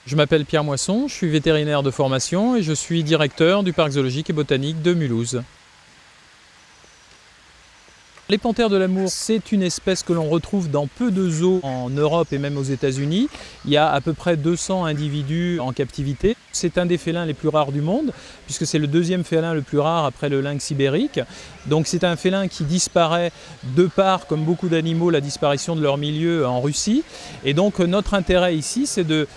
Je m'appelle Pierre Moisson, je suis vétérinaire de formation et je suis directeur du parc zoologique et botanique de Mulhouse. Les panthères de l'amour, c'est une espèce que l'on retrouve dans peu de zoos en Europe et même aux États-Unis. Il y a à peu près 200 individus en captivité. C'est un des félins les plus rares du monde, puisque c'est le deuxième félin le plus rare après le lynx ibérique. Donc c'est un félin qui disparaît de par, comme beaucoup d'animaux, la disparition de leur milieu en Russie. Et donc notre intérêt ici, c'est de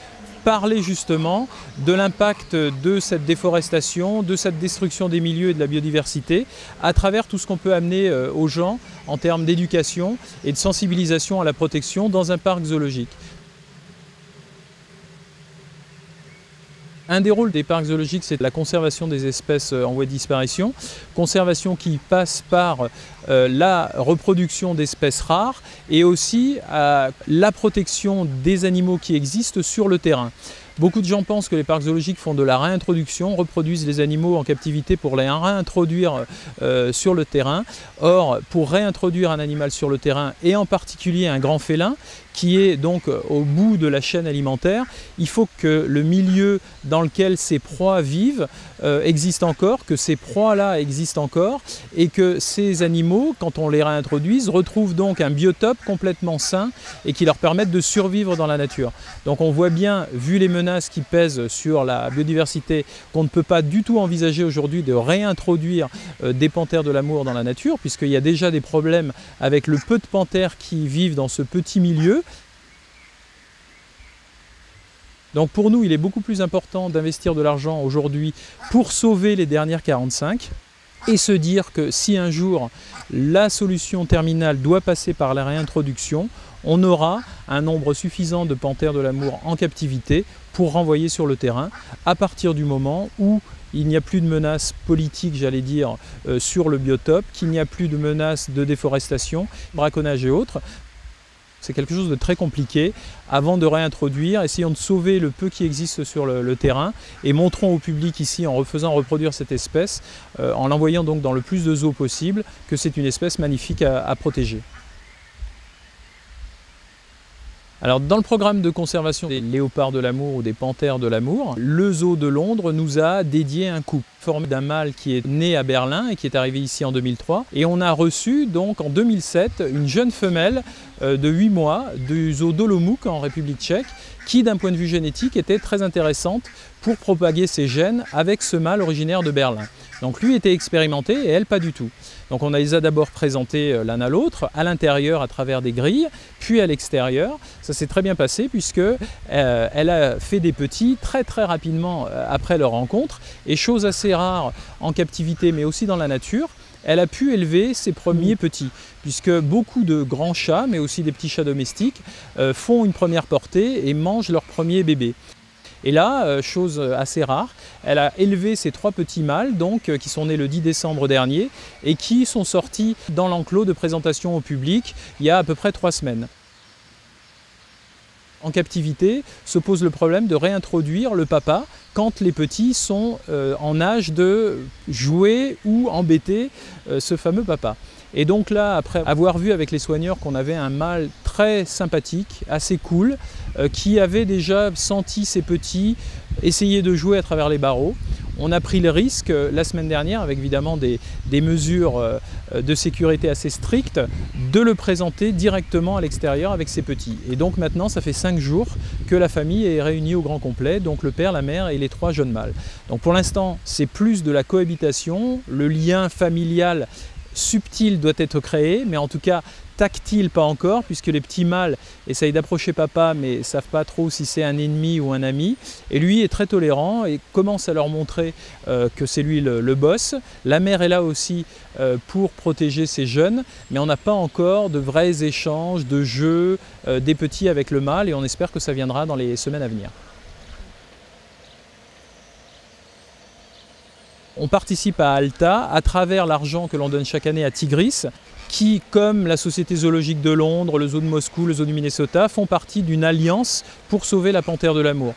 parler justement de l'impact de cette déforestation, de cette destruction des milieux et de la biodiversité à travers tout ce qu'on peut amener aux gens en termes d'éducation et de sensibilisation à la protection dans un parc zoologique. Un des rôles des parcs zoologiques, c'est la conservation des espèces en voie de disparition, conservation qui passe par la reproduction d'espèces rares et aussi la protection des animaux qui existent sur le terrain. Beaucoup de gens pensent que les parcs zoologiques font de la réintroduction, reproduisent les animaux en captivité pour les réintroduire sur le terrain. Or, pour réintroduire un animal sur le terrain, et en particulier un grand félin, qui est donc au bout de la chaîne alimentaire, il faut que le milieu dans lequel ces proies vivent existe encore, que ces proies-là existent encore, et que ces animaux, quand on les réintroduise, retrouvent donc un biotope complètement sain et qui leur permette de survivre dans la nature. Donc on voit bien, vu les menaces qui pèsent sur la biodiversité, qu'on ne peut pas du tout envisager aujourd'hui de réintroduire des panthères de l'amour dans la nature, puisqu'il y a déjà des problèmes avec le peu de panthères qui vivent dans ce petit milieu. Donc pour nous, il est beaucoup plus important d'investir de l'argent aujourd'hui pour sauver les dernières 45 et se dire que si un jour la solution terminale doit passer par la réintroduction, on aura un nombre suffisant de panthères de l'amour en captivité pour renvoyer sur le terrain à partir du moment où il n'y a plus de menaces politiques, j'allais dire, sur le biotope, qu'il n'y a plus de menaces de déforestation, braconnage et autres. C'est quelque chose de très compliqué. Avant de réintroduire, essayons de sauver le peu qui existe sur le terrain et montrons au public ici, en faisant reproduire cette espèce, en l'envoyant donc dans le plus de zoos possible, que c'est une espèce magnifique à protéger. Alors, dans le programme de conservation des léopards de l'amour ou des panthères de l'amour, le zoo de Londres nous a dédié un couple formé d'un mâle qui est né à Berlin et qui est arrivé ici en 2003. Et on a reçu donc en 2007 une jeune femelle de 8 mois du zoo d'Olomouc en République tchèque qui, d'un point de vue génétique, était très intéressante pour propager ses gènes avec ce mâle originaire de Berlin. Donc lui était expérimenté et elle pas du tout. Donc on les a d'abord présentés l'un à l'autre, à l'intérieur à travers des grilles, puis à l'extérieur. Ça s'est très bien passé puisque elle a fait des petits très rapidement après leur rencontre. Et chose assez rare en captivité mais aussi dans la nature, elle a pu élever ses premiers petits, puisque beaucoup de grands chats, mais aussi des petits chats domestiques, font une première portée et mangent leur premier bébé. Et là, chose assez rare, elle a élevé ces 3 petits mâles donc, qui sont nés le 10 décembre dernier et qui sont sortis dans l'enclos de présentation au public il y a à peu près 3 semaines. En captivité, se pose le problème de réintroduire le papa quand les petits sont en âge de jouer ou embêter ce fameux papa. Et donc là, après avoir vu avec les soigneurs qu'on avait un mâle très sympathique, assez cool, qui avait déjà senti ses petits essayer de jouer à travers les barreaux, on a pris le risque la semaine dernière, avec évidemment des mesures de sécurité assez strictes, de le présenter directement à l'extérieur avec ses petits. Et donc maintenant, ça fait 5 jours que la famille est réunie au grand complet, donc le père, la mère et les 3 jeunes mâles. Donc pour l'instant, c'est plus de la cohabitation, le lien familial subtil doit être créé, mais en tout cas tactile pas encore, puisque les petits mâles essayent d'approcher papa mais ne savent pas trop si c'est un ennemi ou un ami, et lui est très tolérant et commence à leur montrer que c'est lui le boss. La mère est là aussi pour protéger ses jeunes, mais on n'a pas encore de vrais échanges, de jeux des petits avec le mâle, et on espère que ça viendra dans les semaines à venir. On participe à Alta à travers l'argent que l'on donne chaque année à Tigris, qui, comme la Société zoologique de Londres, le zoo de Moscou, le zoo du Minnesota, font partie d'une alliance pour sauver la panthère de l'amour.